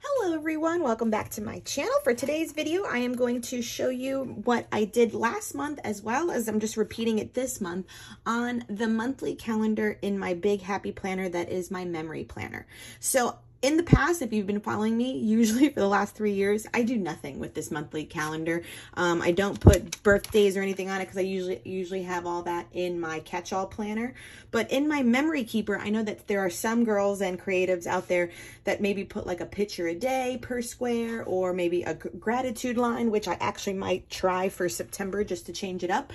Hello everyone, welcome back to my channel. For today's video, I am going to show you what I did last month as well as I'm just repeating it this month on the monthly calendar in my big happy planner that is my memory planner. So in the past, if you've been following me, usually for the last 3 years, I do nothing with this monthly calendar. I don't put birthdays or anything on it because I usually have all that in my catch-all planner. But in my memory keeper, I know that there are some girls and creatives out there that maybe put like a picture a day per square or maybe a gratitude line, which I actually might try for September just to change it up.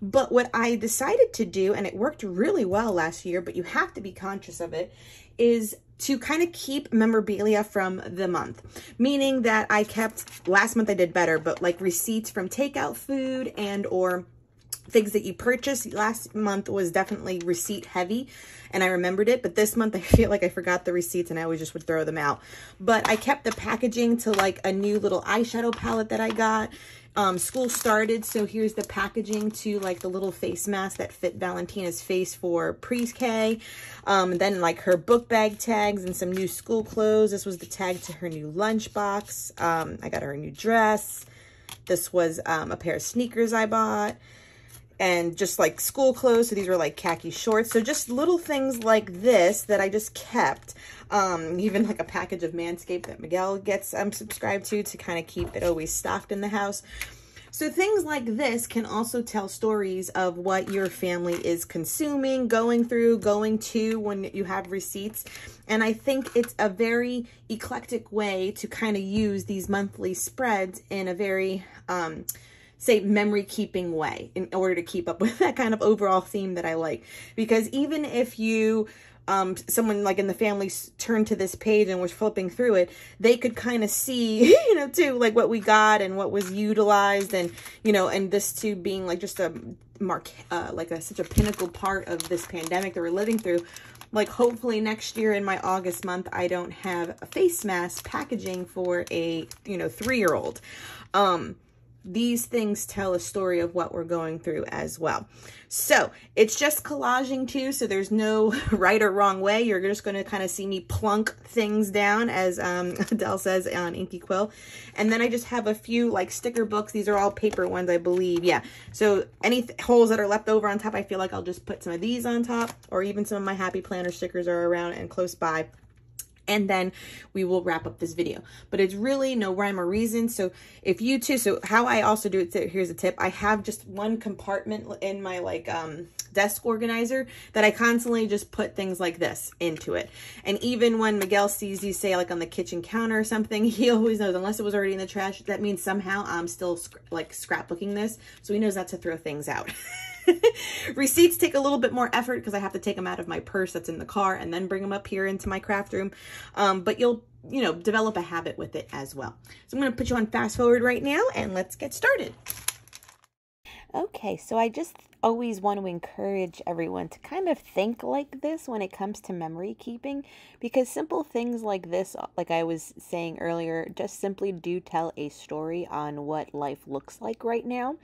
But what I decided to do, and it worked really well last year, but you have to be conscious of it, is to kind of keep memorabilia from the month. Meaning that I kept, last month I did better, but like receipts from takeout food and or things that you purchased. Last month was definitely receipt heavy and I remembered it, but this month I feel like I forgot the receipts and I always just would throw them out. But I kept the packaging to like a new little eyeshadow palette that I got. School started, so here's the packaging to like the little face mask that fit Valentina's face for pre-K. Then like her book bag tags and some new school clothes. This was the tag to her new lunchbox. I got her a new dress. This was a pair of sneakers I bought. And just like school clothes, so these were like khaki shorts. So just little things like this that I just kept. Even like a package of Manscaped that Miguel gets subscribed to kind of keep it always stocked in the house. So things like this can also tell stories of what your family is consuming, going through, going to when you have receipts. And I think it's a very eclectic way to kind of use these monthly spreads in a very say memory keeping way in order to keep up with that kind of overall theme that I like. Because even if you someone like in the family turned to this page and was flipping through it, they could kind of see, you know, too, like what we got and what was utilized, and you know, and this too being like just a such a pinnacle part of this pandemic that we're living through. Like hopefully next year in my August month, I don't have a face mask packaging for a, you know, 3-year-old. These things tell a story of what we're going through as well. So it's just collaging too. So there's no right or wrong way. You're just going to kind of see me plunk things down, as Adele says on Inky Quill. And then I just have a few like sticker books. These are all paper ones, I believe. Yeah. So any holes that are left over on top, I feel like I'll just put some of these on top, or even some of my Happy Planner stickers are around and close by. And then we will wrap up this video. But it's really no rhyme or reason. So if you too, so how I also do it, here's a tip. I have just one compartment in my like desk organizer that I constantly just put things like this into it. And even when Miguel sees these, say like on the kitchen counter or something, he always knows, unless it was already in the trash, that means somehow I'm still like scrapbooking this. So he knows not to throw things out. Receipts take a little bit more effort because I have to take them out of my purse that's in the car and then bring them up here into my craft room. But you'll, you know, develop a habit with it as well. So I'm going to put you on fast forward right now and let's get started. Okay, so I just always want to encourage everyone to kind of think like this when it comes to memory keeping, because simple things like this, like I was saying earlier, just simply do tell a story on what life looks like right now.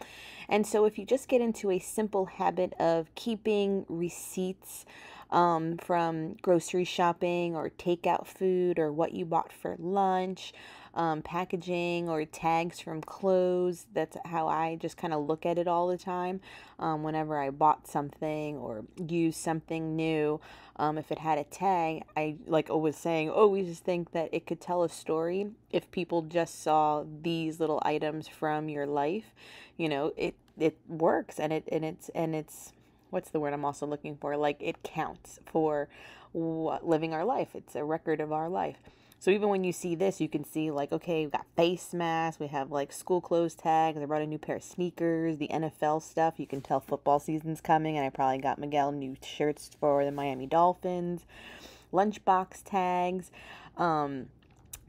And so if you just get into a simple habit of keeping receipts from grocery shopping or takeout food or what you bought for lunch, packaging or tags from clothes. That's how I just kind of look at it all the time. Whenever I bought something or used something new, if it had a tag, I like always saying, always think that it could tell a story if people just saw these little items from your life. You know, it works, and it's what's the word I'm also looking for? Like, it counts for living our life. It's a record of our life. So even when you see this, you can see like, okay, we've got face masks, we have like school clothes tags, I brought a new pair of sneakers, the NFL stuff, you can tell football season's coming, and I probably got Miguel new shirts for the Miami Dolphins, lunchbox tags, and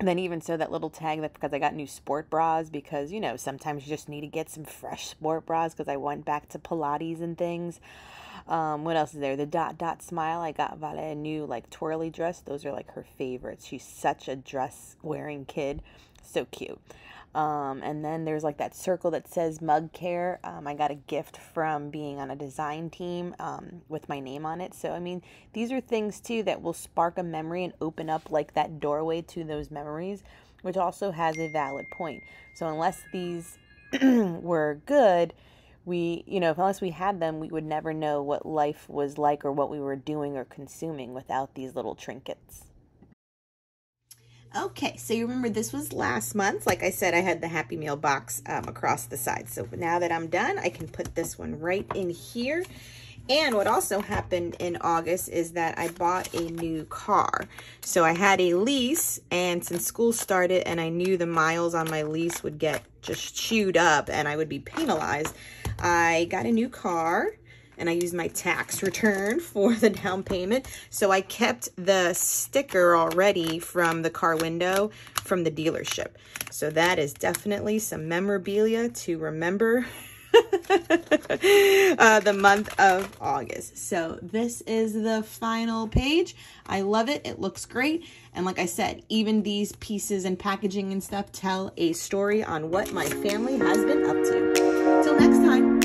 then even so that little tag, that because I got new sport bras, because, you know, sometimes you just need to get some fresh sport bras because I went back to Pilates and things. What else is there? The dot smile. I got Vale a new like twirly dress. Those are like her favorites. She's such a dress wearing kid. So cute. And then there's like that circle that says mug care. I got a gift from being on a design team with my name on it. So, I mean, these are things too that will spark a memory and open up like that doorway to those memories, which also has a valid point. So unless these were good, unless we had them, we would never know what life was like or what we were doing or consuming without these little trinkets. Okay, so you remember this was last month. Like I said, I had the Happy Meal box across the side. So now that I'm done, I can put this one right in here. And what also happened in August is that I bought a new car. So I had a lease, and since school started and I knew the miles on my lease would get just chewed up and I would be penalized, I got a new car. And I used my tax return for the down payment. So I kept the sticker already from the car window from the dealership. So that is definitely some memorabilia to remember the month of August. So this is the final page. I love it. It looks great. And like I said, even these pieces and packaging and stuff tell a story on what my family has been up to. Till next time.